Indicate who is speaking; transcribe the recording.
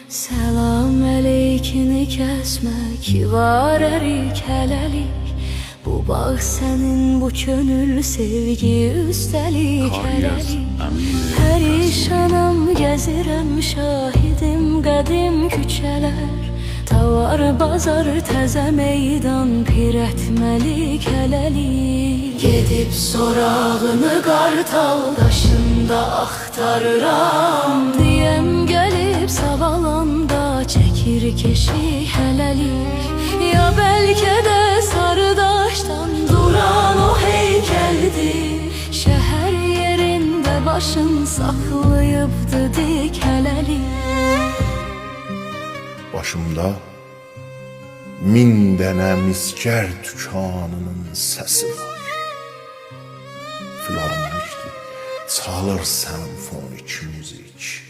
Speaker 1: Selam əleykini kəsmək var ərik hələlik. Bu bağ sənin, bu könül sevgi üstəlik hələlik. Hər iş anam gəzirəm, şahidim qədim küçələr. Tavar bazar təzə meydan, pirətməlik hələlik. Gedib sorağını qartal daşında axtarıram, deyəm gəlib savalanda çəkir keşik hələlik. Ya bəlkə də Sarıdaşdan duran o heykəldir, şəhər yerində başın saxlayıbdı dik hələlik.
Speaker 2: Başımda min dənə miskər tükanının səsi var. Filarmonikdir, çalır senfoni müzik.